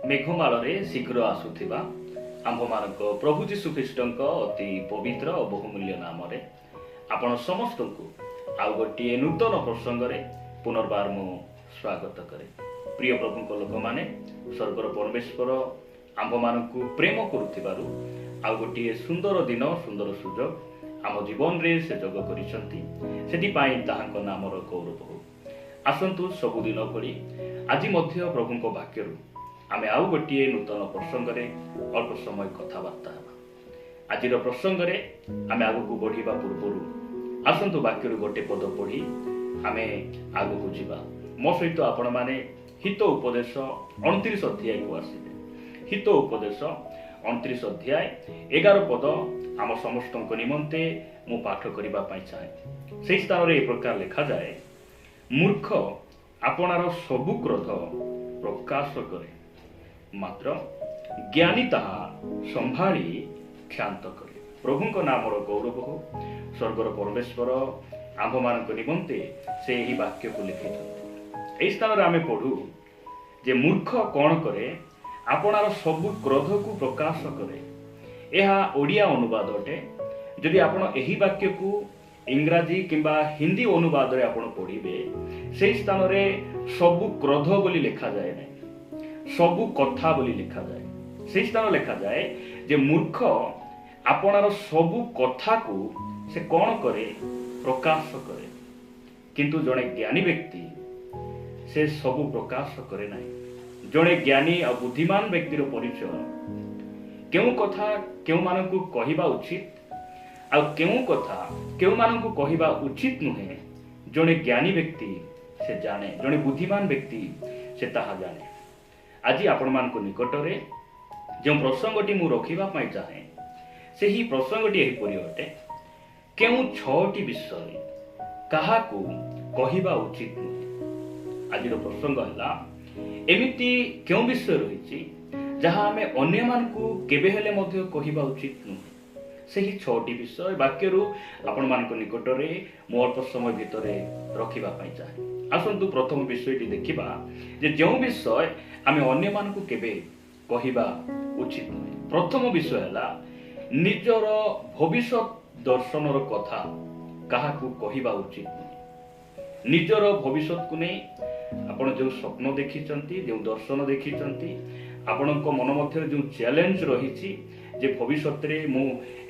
मेघमाଳରେ शीघ्र आसुथिबा आम्भमानक प्रभु जीशु ख्रीष्टଙ୍କ अति पवित्र और बहुमूल्य नाम आपण समस्त को आउ गोटे नूतन प्रसंग पुनर्बार मु स्वागत करे। प्रिय प्रभु लोक मैंने स्वर्गर परमेश्वर आम्भमानकु प्रेम करुथिबारु आउ गोटे सुंदर दिन सुंदर सुजोग आम जीवन रे से जग करिसंती सेति पाई ताहांको नामर गौरव हो। आसंतु सबुदिन भली आज मध्य प्रभुंको वाक्यरु आमे आउ गोटे नूतन प्रसंग अल्प समय कथबार्ता हेबा। आज प्रसंग आमे आगु बढ़िबा पूर्वरु आसंतु वाक्यरु गोटे पद पढ़ी आमे आगु जीवा। मो सहित आपण माने हित उपदेश 29 अध्याय को आसीबे। हित उपदेश 29 अध्याय 11 पद आम समस्त निमंते मु पाठ करबा पई चाहे। सेही स्थान रे ए प्रकार लिखा जाए, मूर्ख आपणार सबु क्रोध प्रकाश करे, मात्र ज्ञानी ताहा संभाली क्षांत करे। प्रभुंक नामर गौरव हो। स्वर्गर परमेश्वर आंभ मान निमंते से ही वाक्य को लिखिथि। एही स्थान रे आमे पढ़ू जे मूर्ख कौन करे, आपणार सबु क्रोध को प्रकाश करे। यह ओडिया अनुवाद अटे। जदि आपण एही वाक्य को इंग्राजी किंबा हिंदी अनुवाद रे आपण पढ़िबे, सेही स्थान रे सबु क्रोध बोली लिखा जाए नै, सबु कथा बोली लिखा जाए। सेही स्थान लिखा जाए जे मूर्ख आपणार सबु कथा को से कौन करे, प्रकाश करे। किंतु जड़े ज्ञानी व्यक्ति से सबु प्रकाश करे नाही। जड़े ज्ञानी और बुद्धिमान व्यक्तिर परिचय केउ कथा केउ मानकु कहिबा उचित आ केउ कथा केउ मानकु कहिबा उचित नुहे, जड़े ज्ञानी व्यक्ति से जाने, जड़े बुद्धिमान व्यक्ति से ताहा जाने। आज आपण मानकु निकटरे जो प्रसंगटी मु रखिबा पई चाहे, सेही प्रसंगटी एही परि अटे। केउ 6टी विषय काहाकु कहिबा उचित नुहे। आज प्रसंग हला एमिति केउ विषय रहिछि जहा आमे अन्य मानकु केबे हेले मध्ये कहिबा उचित नुहे। सेही 6टी विषय वाक्यरु आपण मानकु निकटरे मो अल्प समय भितरे रखिबा पई चाहे। आसंतु प्रथम विषयटी देखिबा जे जो विषय आमे अन्य मानकु केबे कहिबा उचित नुहे। प्रथम विषय हला निजर भविष्य दर्शनर कथा काहाकु कहिबा उचित नुहे। निजर भविष्य को नहीं आपण जो स्वप्न देखिचंती, जो दर्शन देखिचंती, आपणक मन मध्य जो चैलेंज रही जे भविष्य रे मु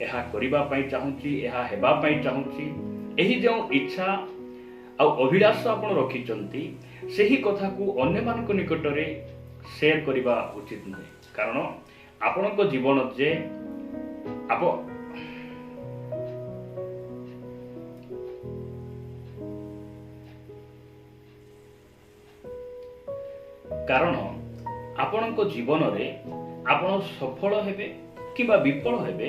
एहा करिबा पई चाहूची, एहा हेबा पई चाहूची, एही जो इच्छा आ अभिलाष आपण रखिचंती, सेही कथा को अन्य मानक निकट रे शेयर करिबा उचित नहे। कारण आपणक जीवन जे आप कारण आपणक जीवन रे आपण सफल हेबे किबा विफल हेबे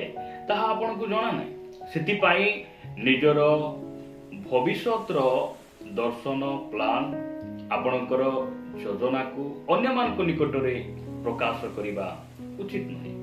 ताहा आपणकु जणा नै। सेति पई निजर भविष्यतर दर्शन प्लान आपणकर योजना को अन्य मानक निकट रे प्रकाश करिबा उचित नहे।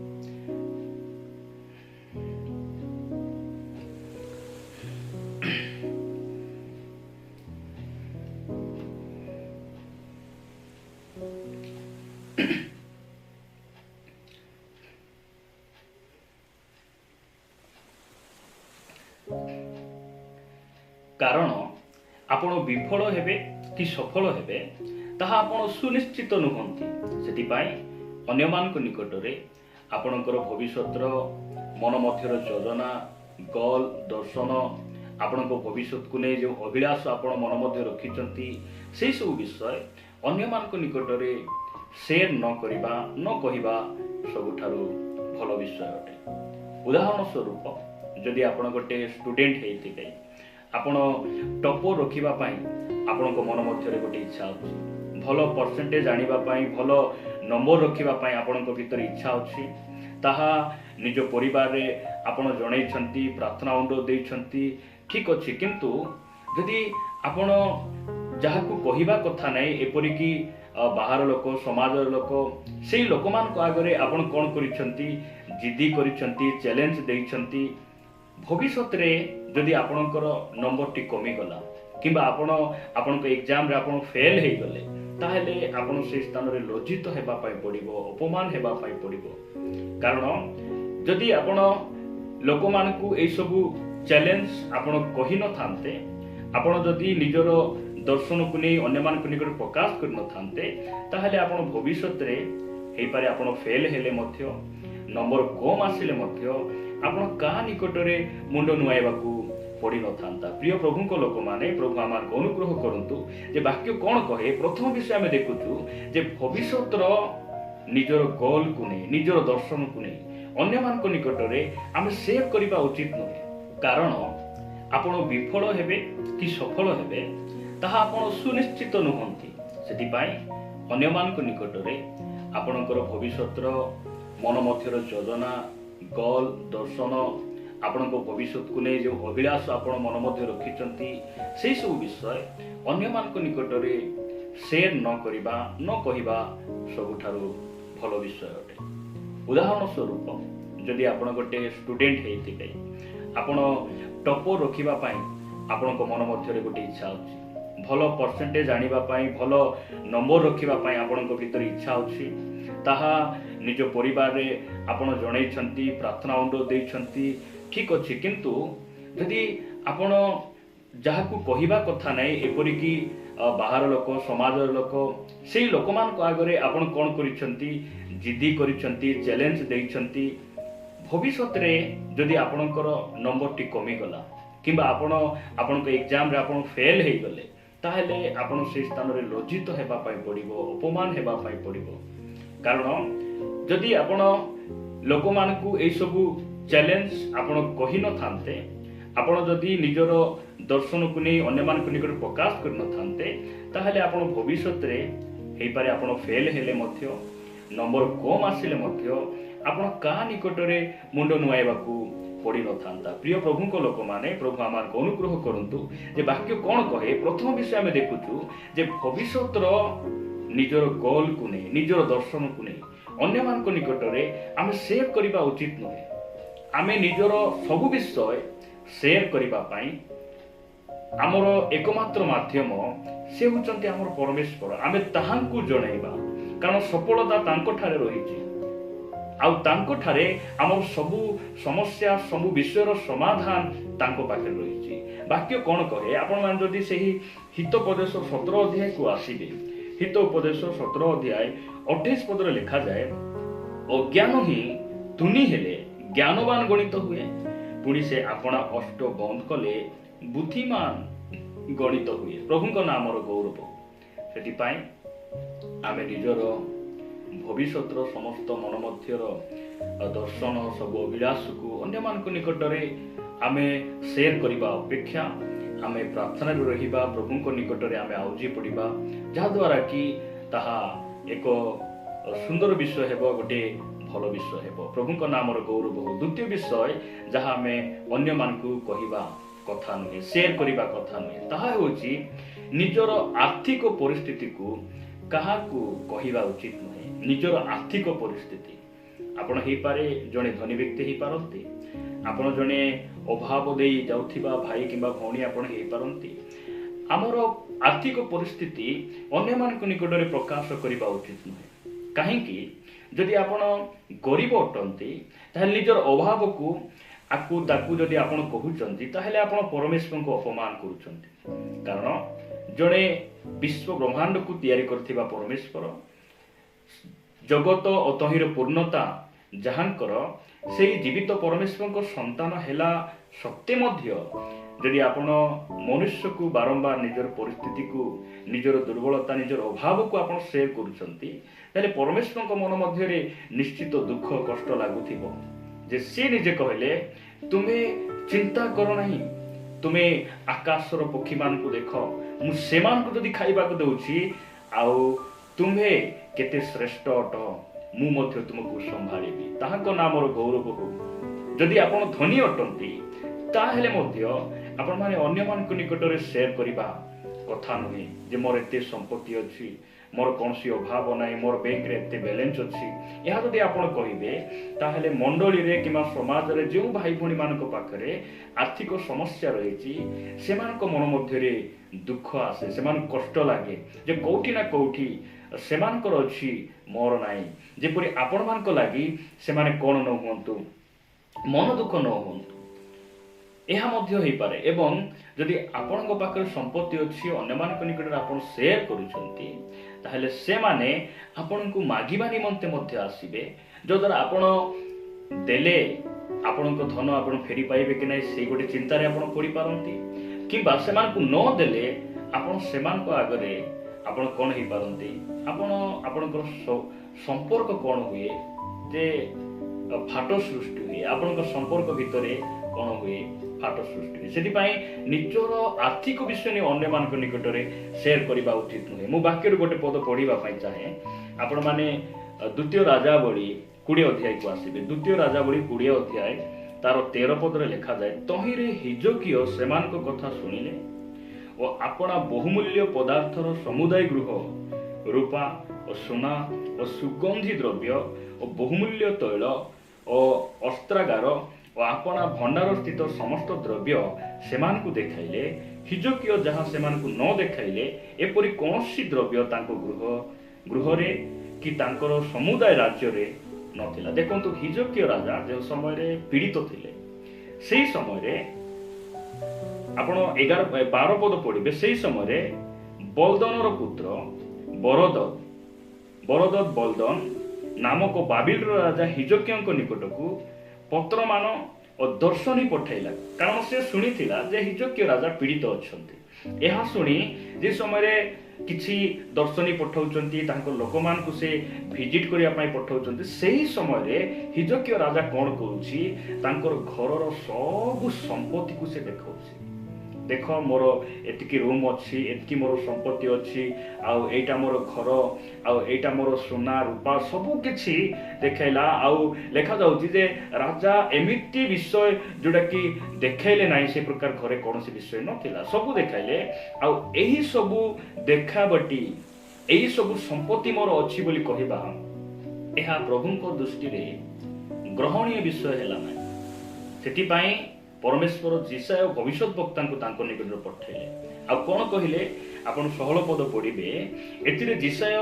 कारण आपण विफल हेबे कि सफल हेबे ताहा आपण सुनिश्चित नुहंती। सेति पई अन्य मानक निकट रे आपणकर भविष्यतर मन मध्यर योजना गोल दर्शन आपणक भविष्य को नै जो अभिलाष आपण मन मध्य रखिचंती, सेही सब विषय अन्य मानक निकट रे शेयर न करिबा न कहिबा सबुठारु भल विषय अटे। उदाहरण स्वरूप जदि आपण गोटे स्टूडेंट हेइथिबे, आपण टॉपर रखिबा पई आपणक मन मध्यरे गोटे इच्छा अछि, भल परसेंटेज आनिबा पई भल नंबर रखिबा पई आपणक भीतर इच्छा अछि, ताहा निज परिवार रे आपण जणैछंती, प्रार्थना उंडो दैछंती, ठीक अछि। किंतु जदि आपण जाहाकु कहिबा कथा नै, एपरि कि बाहर लोक समाज लोक सेही लोक मान को आगरे आपण कोन करिछंती, जिद्दी करिछंती, चैलेंज दैछंती, भविष्य रे जदि आपणकर नंबर टी कमी गला किंबा आपण एग्जाम रे आपण फेल हे गले ताहेले आपण से स्थान रे लज्जित हेबा पाई पड़िबो, अपमान हेबा पाई पड़िबो। कारण जदि आपण लोक मानकू ए सब चैलेंज आपण कहि न थांते, आपण जदि निजर दर्शन को नहीं अन्य मान निकट प्रकाश कर न थांते, ताहेले आपण भविष्य रे हे पारे आपण फेल हेले मध्य, नंबर कम आसिले मध्य आपण का निकट रे मुंड नुआइबाकू पड़ी न थांता। प्रिय प्रभु को लोक माने प्रभु आमार को अनुग्रह करंतु जे वाक्य कोन कहे। प्रथम विषय आमे देखुचु जे भविष्यतर निजर गोल को नहीं, निजर दर्शन को नहीं अन्य मान को निकट रे आमे सेव करबा उचित नहे। कारण आपण विफल हेबे कि सफल हेबे ताहा आपण सुनिश्चित नुहंती। सेति पाई अन्य मान को निकट रे आपणकर भविष्यतर मन मध्यर योजना, गोल, दर्शन, आपण भविष्य को नहीं जो अभिलाष आपण मन मध्य रखिचंती से सब विषय अन्य मान को निकट रे शेयर न करिबा, न कहिबा सबुठारु भलो विषय अटे। उदाहरण स्वरूप जदि आपण गोटे स्टूडेंट हेतिबे, आपण टॉपर रखिबा पाई आपण को मन मध्य रे गोटे इच्छा अछि, भलो परसेंटेज आनिबा पाई, भलो नंबर रखिबा पाई आपण को भीतर इच्छा अछि, ताहा निज परिवार रे आपण जणैछंती, प्रार्थना अनुरोध दैछंती, ठीक अच्छे। किंतु यदि आपण जहाकू कहिबा कथा नहीं, एपरिकी बाहर लोक, समाज लोक, से लोक मान को आगरे आपण कोन करिसंती, जिद्दी करिसंती, चैलेंज दैछंती, भविष्य रे जदि आपणकर नंबर टी कमी गला किंबा आपण एग्जाम रे आपण फेल हे गले, ताहेले आपण से स्थान रे लज्जित हेबा पाई पड़िबो, अपमान हेबा पाई पड़िबो। कारण जदि आपण लोक मानकू ए सब चैलेंज आपण कहि न थांते, आपण जदि निजर दर्शन को नहीं अन्य मान को निकट प्रकाश कर न थांते, ताहेले आपण भविष्य रे हे पारे आपण फेल हेले मध्य, नंबर कम आसिले मध्य आपण का निकट रे मुंड नुआइबाकू पड़ी न थांता। प्रिय प्रभु को लोक माने प्रभु आमार को अनुग्रह करंतु जे वाक्य कोन कहे। प्रथम विषय आमे देखुचु जे भविष्यतर निजर गोल को नहीं, निजर दर्शन को नहीं अन्य मान को निकट रे आमे शेयर करिबा उचित नहे। आमे निजर सबु विषय शेयर करिबा पाई आमर एकमात्र माध्यम से होचंती आमर परमेश्वर। आमे ताहांकू जणाइबा, कारण सफलता तांको ठारे रहिछि, आउ तांको ठारे आमर सबु समस्या, सबु विषयर समाधान तांको पाखे रहिछि। वाक्य कोन कहे, आपण मान जदि सेही हितोपदेश 17 अध्याय को आसीबे, हितोपदेश 17 अध्याय 28 पद रे लिखा जाए, अज्ञान ही तुनी हेले ज्ञानवान गणित हुए, पुणी से आपना अष्ट बंद कले बुद्धिमान गणित हुए। प्रभु को नामर गौरव। सेति पाई आमे निजर भविष्यतर समस्त मन मध्यर दर्शन, सब अभिलाष को अन्य मान को निकट रे आमे शेयर करिबा अपेक्षा आमे प्रार्थना रे रहिबा, प्रभु को निकट रे आमे आउजी पड़िबा, जा द्वारा कि ताहा एक सुंदर विषय हेबो, गोटे भल विषय हेबो। प्रभु को नामर गौरव हो। द्वितीय विषय जहाँ आमे अन्य मान को कहिबा कथा नुहे, शेयर करिबा कथा नुहे, ताहा होची निजर आर्थिक परिस्थिति को काहाकू कहिबा उचित नुहे। निजर आर्थिक परिस्थिति आपण हे पारे जणे धनी व्यक्ति हे पारंती, आपण जणे अभाव देई जाउथिबा भाई किंबा भौणी आपण हे पारंती। आमर आर्थिक परिस्थिति अन्य मान को निकट रे प्रकाश करिबा उचित नुहे। काहेकि जदि आपण गरीब अटंती ताहेले निजर अभाव को आकु दाकु जदि आपण कहउचंती, ताहेले आपण परमेश्वर को अपमान करूचंती। कारण जणे विश्व ब्रह्मांड को तैयारी करथिबा परमेश्वर, जगत अतहिर पूर्णता जहांकर से जीवित परमेश्वर को संतान हेला सत्य मध्य जदि आपण मनुष्य को बारंबार निजर परिस्थिति को, निजर दुर्बलता, निजर अभाव को आपण शेयर करूचंती, ताले परमेश्वर को मन मध्य रे निश्चित दुख कष्ट लागुथिबो। जे से निजे कहले तुमे चिंता करो नहीं, तुमे आकाशर पक्षी मान को देख, मु सेमान को जदि खाइबा को दउछि, आउ तुमे केते श्रेष्ठ अट, मु मध्य तुमको संभाळिबी। ताहाको नामर गौरव हो। जदि आपण धनी अटंती ताहेले मध्य आपण माने अन्य मान को निकट रे शेयर करिबा कथा नुहे जे मोर एते संपत्ति अछि, मोर कौन अभाव ना मोर बैंक रे एते बैलेंस अच्छी यह जदि आपण कहिबे ताहले मंडली रे किमा समाज रे जो भाई भणी मानक पाखरे आर्थिक समस्या रही सेमानक मन मध्य दुख आसे सेमान कष्ट लागे जे कोठी ना कोठी सेमानकर अछि मोर नाही जेपरि आपण मानक लागि सेमाने कोन न हुंतु मन दुख न हुंतु यह मध्य होई पारे एवं जदि आपणक पाखरे संपत्ति अछि अन्य मानक निकट आपण शेयर करूछंती ताहले से माने आपणकु मागिबा निमंते मध्य आसीबे जो द्वारा आपण देले आपणक धन आपण फेरी पाइबे कि नै से गोटे चिंता रे आपण पड़ी पारंती किबा सेमानकु न देले आपण सेमानक आगरे आपण कोन ही पारंती आपण आपणकर संपर्क कोन हुए जे फाटो सृष्टि हुए आपणक संपर्क भितरे कोन हुए फाटो सृष्टि से निजर आर्थिक विषय अन्य मान निकट में शेयर करने उचित नुहे मु वाक्य गोटे पद पढ़ाई चाहे आपण मैंने द्वितीय राजावली 20 अध्याय को आसबे द्वितीय राजावली 20 अध्याय तार 13 पदरे लिखा जाए तहिरे हिजकिय सेमानक कथा शुणिले और आपणा बहुमूल्य पदार्थर समुदाय गृह रूपा और सोना और सुगंधी द्रव्य और बहुमूल्य तैल और अस्त्रागार और आपणा भंडार स्थित समस्त द्रव्य सेमानकु देखाइले हिजकिय जहाँ सेमानकु न देखाइले एपरि कौनसी द्रव्य तांको गृह रे कि तांकर समुदाय राज्य रे नथिला देखंतु हिजकिय राजा जो समय रे पीड़ित थिले सेही समय रे आपण 12 पद पढ़िबे सेही समय रे बलदनर पुत्र बरदद बलदन नामक बाबिल राजा हिजकियंक निकटकू पत्र मान और दर्शनी पठाइला कारण से शुणी जे हिजकिय राजा पीड़ित अच्छा यह शुणी जे समय किसी दर्शनी पठाउचंती तांको लोक मान को से विजिट करिया पई पठाउचंती सेही समय रे हिजकिय राजा कोन करूची तांकर घरर सब संपत्ति को से देखाउची देख मोर एतिकी रूम अच्छी एतिकी मोर संपत्ति अच्छी आउ एटा मोर घर आउ एटा मोर सोना रूपा सबु किछि देखाइला आउ लेखा जाउची जे राजा एमिति विषय जोटा कि देखाइले नाही से प्रकार घरे कोनोसी विषय नथिला सबु देखाइले आउ एही सबु देखाबटी एही सबु संपत्ति मोर अछि बोली कहिबा एहा प्रभुको दृष्टि रे ग्रहणीय विषय हैला नाही सेति पई परमेश्वर जिसाय भविष्य वक्ता को निकट पठाइले आ कौन कहले आपण 16 पद पढ़िबे एतिरे जिसाय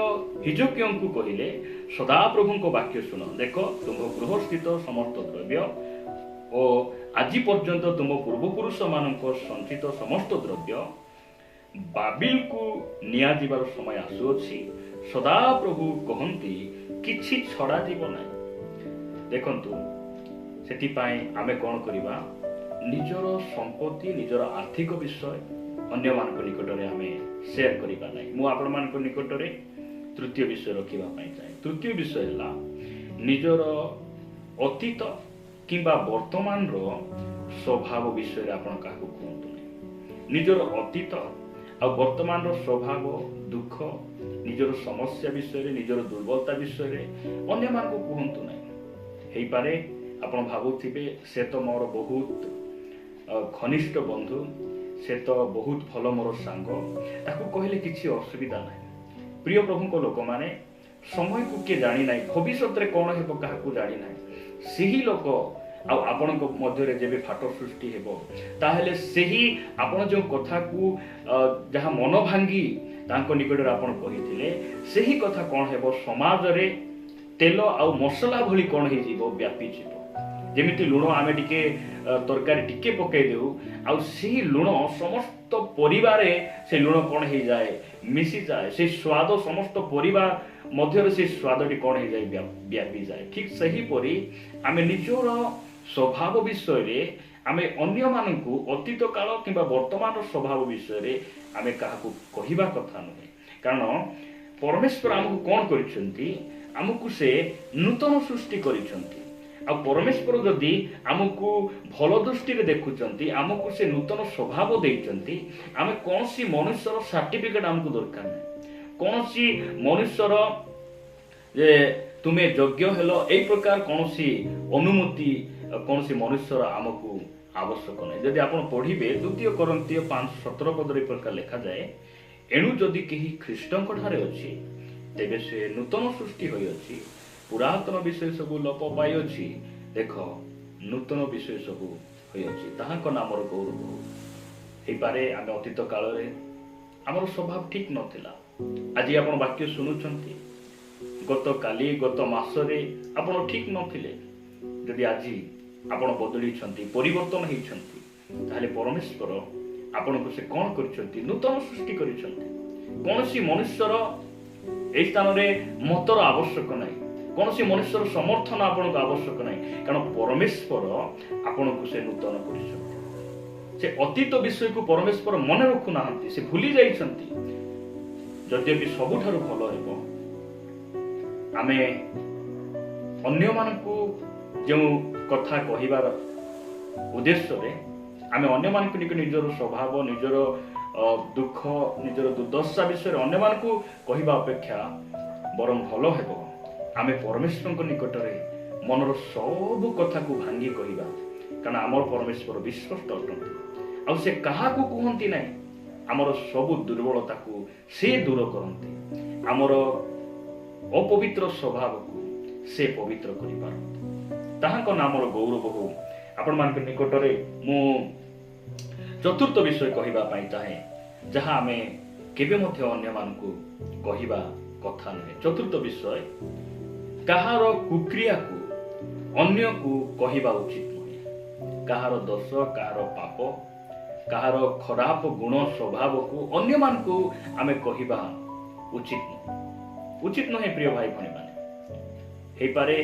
हिजकिय को कहले सदा प्रभु को वाक्य सुन देख तुम गृह स्थित समस्त द्रव्य और आज पर्यंत तुम पूर्वपुरुष मानक संचित समस्त द्रव्य बाबिल को निया जीवार समय आसुअछि सदा प्रभु कहंती किछि छड़ा जीव नै देखंतु सेति पई आमे कोन करिबा निजर संपत्ति निजर आर्थिक विषय अन्य मान निकट में आम शेयर करवा ना मु आपण मान निकट में तृतीय विषय रखापी चाहे तृतीय विषय है निजर अतीत किंबा वर्तमान रो स्वभाव विषय आप कहतु निजर अतीत आ वर्तमान रो स्वभाव दुख निजर समस्या विषय निजर दुर्बलता विषय अन्य मान को कहतु ना पारे आपण भावुथिबे से तो मोर बहुत घनिष्ठ बंधु से तो बहुत भल मोर सांग ताकू कहले किसी असुविधा ना प्रिय प्रभु लोक माने समय को किए जानी ना भविष्य कौन हेब क्या जानी ना सही लोक आपण मध्य जेबे फाट सृष्टि हेब ताहले सही आपण जो कथा को जहाँ मन भांगी तांको निकट आपण कहिथिले सही कथा कौन हेब समाज रे तेल आ मसला भली कौन हे जीवो व्यापी जीवो जेमिति लुण आमे टिके तरकारी टिके पकई देउ आ सेही लुण समस्त परिवार से लुण कौन हो जाए मिसी जाए से स्वाद समस्त परिवार मध्य से स्वादटी कौन हो जाए व्यापी जाए ठीक सही परी आमे निजर स्वभाव विषय रे आमे अन्य मानकु अतीत काल किंबा वर्तमान स्वभाव विषय रे आमे काहाकु कहिबा कथा नहे कारण परमेश्वर आमको कौन करिसेंती आमको से नूतन सृष्टि करिसेंती आ परमेश्वर जदि आमको भल दृष्टि देखुंट आमको से नूतन स्वभाव देइचंती आमे कौन सी मनुष्यर सर्टिफिकेट आमको दरकार नहीं कौन सी मनुष्यर जे तुम्हें योग्य हेलो एई प्रकार कौन सी अनुमति कौन सी मनुष्यर आमको आवश्यक नहीं जदि आपण पढ़िबे 2 कोरिन्थियो 5:17 पदरे प्रकार लिखा जाए एणु जदि केही ख्रीष्टंक ठारे अछि तेबे से नूतन सृष्टि होइअछि, पुरातन विषय सब लोप पाइअछि, देख नूतन विषय सब होइअछि। ताहाक नामर गौरव हेइ पारे। आमे अतीत काल रे आमर स्वभाव ठीक नथिला। आज आपण वाक्य सुनुछंती, गत काली गत मासरे आपण ठीक नथिले। जदि आज आपण बदली छंती, परिवर्तन हेइ छंती, ताहले परमेश्वर आपनको से कोन करिसंती? नूतन सृष्टि करिसंती। कोनसी मनुष्यर एई स्थान रे मतर आवश्यक नाही, कोनसी मनुष्यर समर्थन आपनको आवश्यक नाही, कारण परमेश्वर आपनको से नूतन करिसंती। से अतीत विषय को परमेश्वर मन रखु नाहंती, से भूली जाइछंती। यद्यपि सबुठारु भलो हेबो आमे अन्य मानकु जो कथा कहिबार उद्देश्य रे आमे अन्य मानकु निजर स्वभाव, निजर दुख, निजर दुर्दशा विषय अन्य मानकु कहिबा अपेक्षा बरम भलो हेबो आमे परमेश्वर निकट रे मनर सब कथा को भांगी कहिबा। कारण आमर परमेश्वर विश्वस्त अटंती, आ से काहाकू कहंती नाही। आमर सब दुर्बलता को से दूर करंती, आमर अपवित्र स्वभाव को से पवित्र करि पारंती। ताहाक नामर गौरव हो। आपण मान निकट रे मु चतुर्थ विषय कहिबा पाई चाहे, जहा आमे केबे मध्य अन्य मानकू कहिबा कथा नहे। चतुर्थ विषय, काहार कुक्रिया को अन्य को कहिबा उचित नहे। काहार दोष, काहार पाप, काहार खराब गुण स्वभाव को अन्य मानकू आमे कहिबा उचित नहे। उचित नहे प्रिय भाई भणी माने। हेइ पारे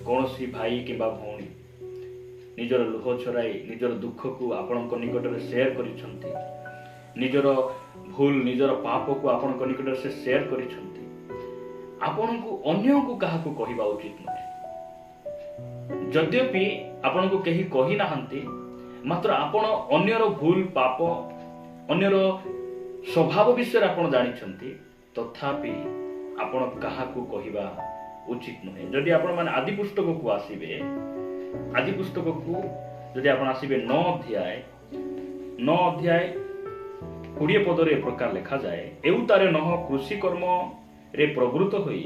कोनोसी भाई किबा भौणी निजर लुह छराई निजर दुख को आपणक निकट रे शेयर करिसंती, निजर भूल निजर पाप को आपणक निकट रे शेयर करिसंती। आपणकू अन्य को काहाकू कहिबा उचित नहे। यद्यपि आपणकू केही कहि नाहंती, मात्र आपण अन्यर भूल पाप, अन्यर स्वभाव विषय आपण जानिछंती, तथापि आपण काहाकू कहिबा उचित नहे। जदि आपण माने आदि पुस्तक को आसीबे, आदि पुस्तक को जदि आपण आसीबे 9 अध्याय 20 पद रे प्रकार लिखा जाए, एउतारे नह कृषि कर्म रे प्रवृत्त होई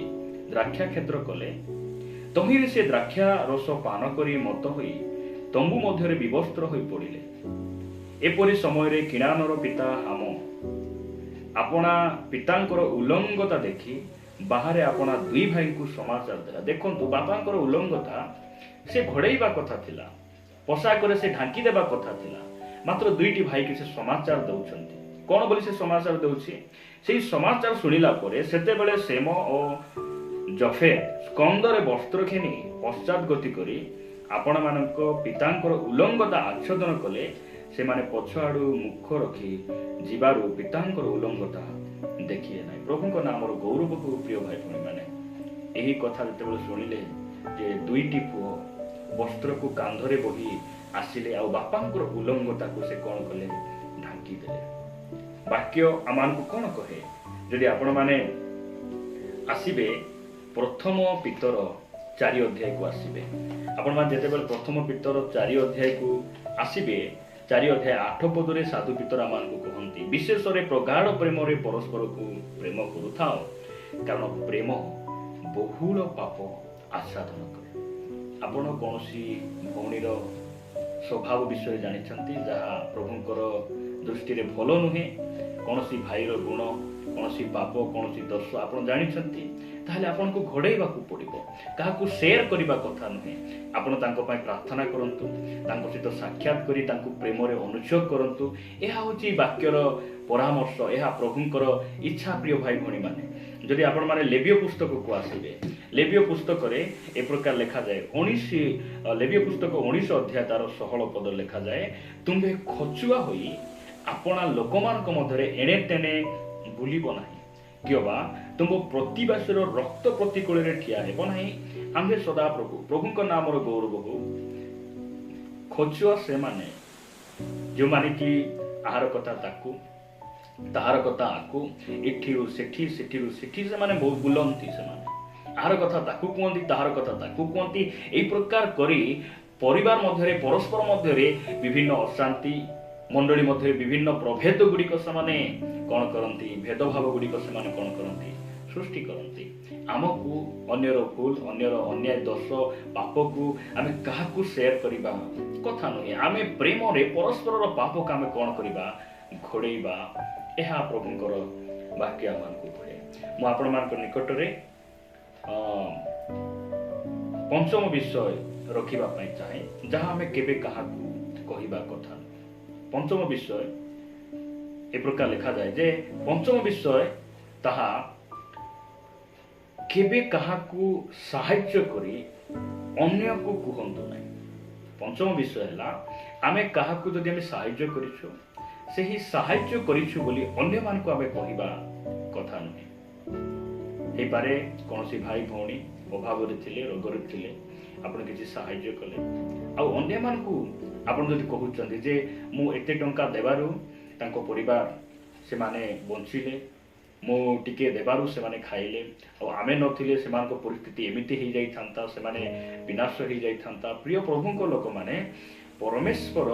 द्राक्षा क्षेत्र कले, तहिरे से द्राक्षा रस पान करी मत होई तंबू मध्य विवस्त्र होई पड़िले। एपरि समय रे किणानर पिता हाम आपना पितांकर उल्लंघता देखि बाहरे आपना दुई भाई को समाचार देला। देखंतु बापांकर उल्लंघता से घोड़ेइबा कथा थिला, पोशाकरे से ढांकी देबा कथा थिला, मात्र दुईटी भाई के से समाचार दउछंती। कोन बोली से समाचार दउछि? सेही समाचार सुनिला परे सेतेबेले सेम और जफे स्कंदरे वस्त्र घेनी पश्चात गति करी आपण मानक पितांकर उल्लंघता आच्छादन कले। से माने पछआडू मुख रखी जीवारू पितांकर उल्लंघता देखिए नाही। प्रभुଙ୍କ नामर गौरव को प्रिय भाई भणी माने एही कथा जेतेबेले सुनिले जे दुईटी पुओ वस्त्र को कांधरे बही आसिले आ बापांकर उल्लंघता को से कोन कले? ढांकी देले। वाक्य आमानकू कोन कहे? जदि आपण माने आसीबे प्रथम पितर 4 अध्याय को आसीबे, आपण मान जेतेबेले प्रथम पितर 4 अध्याय को आसीबे, 4 अध्याय 8 पद रे साधु पितर आमानकू कहंती, विशेष रे प्रगाढ़ प्रेम रे परस्पर को प्रेम करूथाओ, कारण प्रेम बहुल पाप आच्छादन करे। आपण कोनोसी भौणीर स्वभाव विषय जानिछंती जहा प्रभुंकर दृष्टि रे भलो नुहे? कोनोसी भाईर गुण, कोनोसी पाप, कोनोसी दोष आपण जानिछंती, ताहले आपण को घोड़ेइबा को पड़िबो। काहाकू शेयर करिबा कथा नुहे। आपण तांको पय प्रार्थना करंतु, तांको सहित साक्षात करी तांको प्रेम रे अनुच्छेद करंतु। एहा होची वाक्यर परामर्श, एहा प्रभुंकर इच्छा प्रिय भाई भणी माने। जदि आपण माने लेविय पुस्तक को आसीबे, लेविय पुस्तक रे ए प्रकार लिखा जाए 19 लेविय पुस्तक 19 अध्याय तार 16 पद लिखा जाए, तुंबे खचुआ होई आपणा लोकमानक मध्यरे एणे तेणे बुलिबो नाही, किबा तुम प्रतिबासर रक्त प्रतिकूल रे ठिया हेबो नाही। आम्भे सदा प्रभुंक नामर गौरव हो। खचुआ से माने जो माने कि आहार कथा ताकू, ताहार कथा आकू, इठिरु सेठी सेठिरु सेठी से माने बहुत बुलंती। से माने आहार कथा ताकू कहंती, ताहार कथा ताकू कहंती। एई प्रकार करी परिवार मध्यरे परस्पर मध्यरे विभिन्न अशांति, मंडली मध्य विभिन्न प्रभेद गुड़िक से कौन करती, भेदभाव गुड़िक से कौन करती सृष्टि करती आमको अन्यर भूल अन्यर अन्याय दोष पाप को आम क्या शेयर करवा कथा नुहे आम प्रेम रे परस्पर पाप को आम कौन करवा घोड़ेबा यह प्रभुंकर वाक्य आम पढ़े मु आपण मान निकट में पंचम विषय रखा चाहे जहाँ आम केबे कहा कहवा कथा पंचम विषय ए प्रकार लिखा जाए जे पंचम विषय ताहा केबे काहाकू साहाय्य करी अन्य को कहंतु नहीं पंचम विषय है आमे काहाकू जदि आमे साहाय्य करिछु सेही साहाय्य करिछु बोली अन्य मान को आमे कहिबा कथा नहीं हे पारे कोनसी भाई भौणी अभाव रे थिले रोग रे थिले आपण किछि साहाय्य कले आ अन्य मान को आपण जदि कहउचंदी जे मु एते टंका देबारु तांको परिवार से माने बंचिले मु टिके देबारु से माने खाइले और आमे नथिले से मान को परिस्थिति एमिति ही जाई थांता से माने विनाश ही जाई थांता प्रिय प्रभु को लोक माने परमेश्वर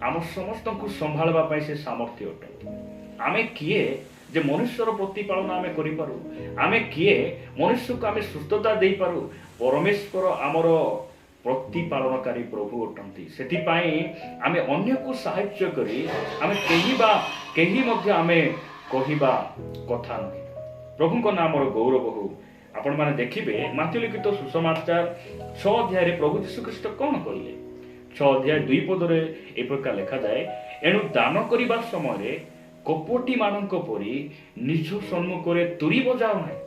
आम समस्त को संभाळबा पई से सामर्थ्य अटंती आमे किए जे मनुष्यर प्रतिपालन आमे करि पारु आमे किए मनुष्य को आमे सुस्थता देई पारु परमेश्वर आमर प्रतिपालनकारी प्रभु अटंती सेथिपाई आमे अन्य को साहाय्य करी आमे केही मध्य आमे कहिबा कथा नहीं प्रभु को नाम गौरव हो आपण माने देखिबे माथि लिखित सुसमाचार 6 अध्याय रे प्रभु यीशु ख्रीष्ट कोन करिले 6 अध्याय 2 पद रे ए प्रकार लिखा जाए एनु दान करिबा समय रे कपटी मानक परी निज सम्मुख रे तुरी बजाओ नाही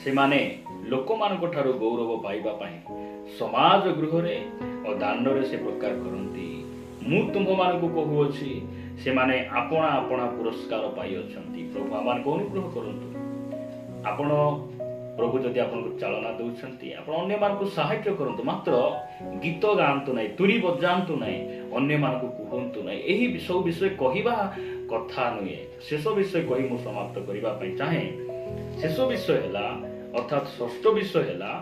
से माने लोक मानक ठारो गौरव पाइबा पाई समाज गृह रे और दान रे से प्रकार करंती मु तुम मानक कहू अछि से माने आपना आपना पुरस्कार पाई अछंती प्रभु आमान को अनुग्रह करंतु आपण प्रभु जदि आपन को चालना दउछंती आपण अन्य मान को सहायता करंतु मात्र गीत गांतु नै तुरी बजांतु नै अन्य मान को कहंतु नै एही विषय कहिबा कथा नुए शेष विषय कहि मु समाप्त करिबा पई चाहे शेष विषय हला अर्थात षष्ठ विषय हला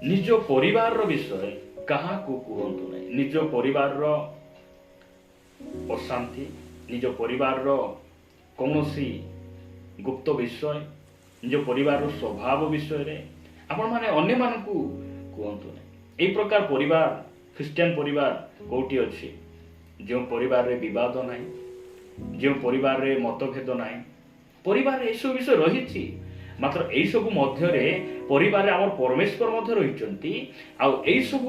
निज परिवार रो विषय कहा को कहंतु नै निज परिवार रो अशांति निज परिवार रो कौनसी गुप्त विषय निज परिवार रो स्वभाव विषय रे आपण माने अन्य मान को कहंतु नै एई प्रकार परिवार ख्रिस्टियन परिवार कोठी अछि जो परिवार रे विवाद नै जो परिवार रे मतभेद नै परिवार एसो विषय रहिछि मात्र एई सब मध्य रे परिवार आमर परमेश्वर मध्य रहिचंती आ एई सब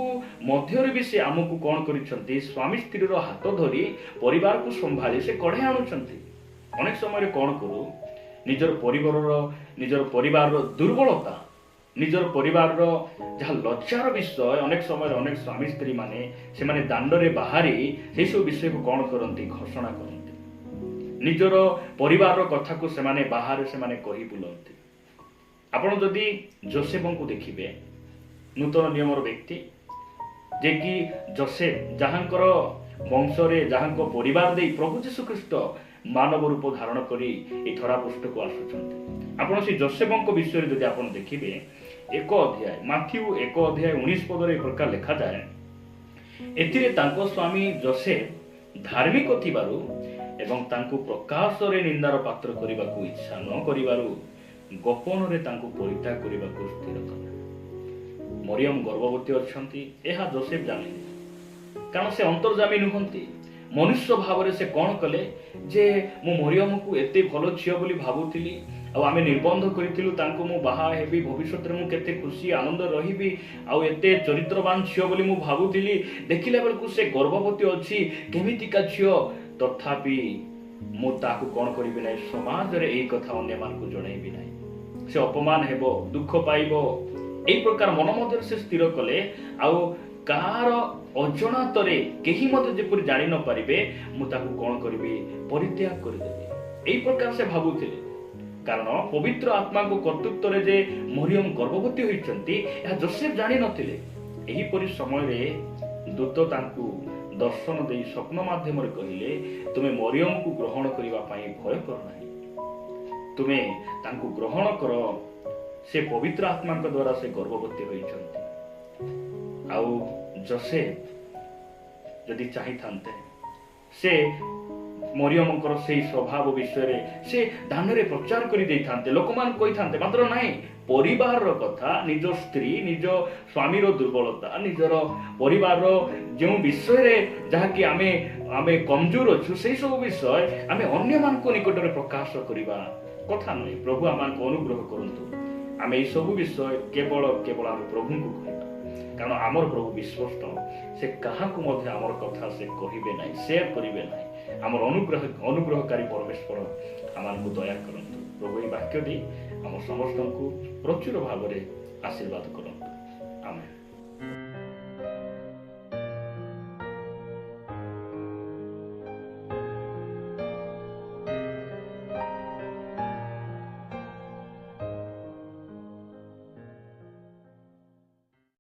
मध्य रे भी से हमकु कोन करिसंती स्वामी स्त्री रो हाथ धरी परिवार को संभाली से कढे आनुचंती अनेक समय रे कोन करू निजर परिवार रो दुर्बलता निजर परिवार रो जहा लज्जार विषय अनेक समय अनेक स्वामी स्त्री माने से माने दांड रे बाहरी से सब विषय को कोन करंती घोषणा करंती निजर परिवार रो कथा को से माने बाहर से माने कहि बुलंती आपण जदि जोसेफ को देखिबे नूतन नियम व्यक्ति जे कि जोसेफ जहांकर वंश रे जहांको परिवार दे प्रभु यीशु ख्रीष्ट मानव रूप धारण करी ए धरा पृष्ठ को आसुचंती आपण से जोसेफ को विषय रे जदि आपण देखिबे एक अध्याय माथ्यू 1 अध्याय 19 पद रे प्रकार लिखा जाए एथिरे तांको स्वामी जोसेफ धार्मिक थिबारु एवं तांको प्रकाश रे निंदार पात्र करिबा को इच्छा न करिबारु गोपन रे तांको परित्याग करिबा को स्थिर कला मरियम गर्भवती अछंती एहा जोसेफ जाने कारण से अंतर्जामी नुहंती मनुष्य भाव रे से कोन कले जे मो मरियम को एते भलो छियो बोली भाबुतिली आ आमे निर्बंध करितिलु तांको मो बाहा हेबी भविष्यत रे मु केते खुशी आनंद रहिबी आ एते चरित्रवान छियो बोली मु भाबुतिली देखिला बेल को से गर्भवती अछि केमिति का छियो तथापि मु ताकू कोन करिबि नै समाज रे एई कथा अन्य मान को जणाइबि नै से अपमान हेबो दुख पाइबो एई प्रकार मन मध्य से स्थिर कले आ कार अजनातरे केही मते जेपरि जानि न परिबे मु ताकू कोन करिबि परित्याग करि देबि एई प्रकार से भाबुथिले कारण पवित्र आत्मा को कर्तृत्व रे जे मरियम गर्भवती होइचंती या जोसेफ जानि नथिले एही परि समय रे दूत तांकू दर्शन दे स्वप्न माध्यम रे कहिले तुमे मरियम को ग्रहण करिवा पई भय कर नाही तुमे तांकू ग्रहण करो से पवित्र आत्मा के द्वारा से गर्भवती होइचंती आउ जोसेफ जदि चाहि थांते से ମରିୟମଙ୍କର ସେହି ସ୍ୱଭାବ ବିଷୟରେ ସେ ଦାନରେ ପ୍ରଚାର କରି ଦେଇଥାନ୍ତେ, ଲୋକମାନଙ୍କୁ କହିଥାନ୍ତେ। ମାତ୍ର ନାହିଁ, ପରିବାରର କଥା, ନିଜ ସ୍ତ୍ରୀ, ନିଜ ସ୍ୱାମୀର ଦୁର୍ବଳତା, ନିଜର ପରିବାରର ଯେଉଁ ବିଷୟରେ ଯାହାକି ଆମେ କମଜୋର ଅଛୁ, ସେହି ସବୁ ବିଷୟ ଆମେ ଅନ୍ୟମାନଙ୍କ ନିକଟରେ ପ୍ରକାଶ କରିବା କଥା ନୁହେଁ। ପ୍ରଭୁ ଆମମାନଙ୍କୁ ଅନୁଗ୍ରହ କରନ୍ତୁ, ଆମେ ଏଇସବୁ ବିଷୟ କେବଳ ଆମେ ପ୍ରଭୁଙ୍କୁ କହିବା, କାରଣ ଆମର ପ୍ରଭୁ ବିଶ୍ୱସ୍ତ। ସେ କାହାକୁ ମଧ୍ୟ ଆମର କଥା ସେ କହିବେ ନାହିଁ, ସେୟାର କରିବେ ନାହିଁ। ଆମର ଅନୁଗ୍ରହକାରୀ ପରମେଶ୍ୱର ଆମମାନଙ୍କୁ ଦୟା କରନ୍ତୁ। ପ୍ରଭୁ ଏହି ବାକ୍ୟ ଦେଇ ଆମ ସମସ୍ତଙ୍କୁ ପ୍ରଚୁର ଭାବରେ ଆଶୀର୍ବାଦ କରନ୍ତୁ। ଆମେନ୍।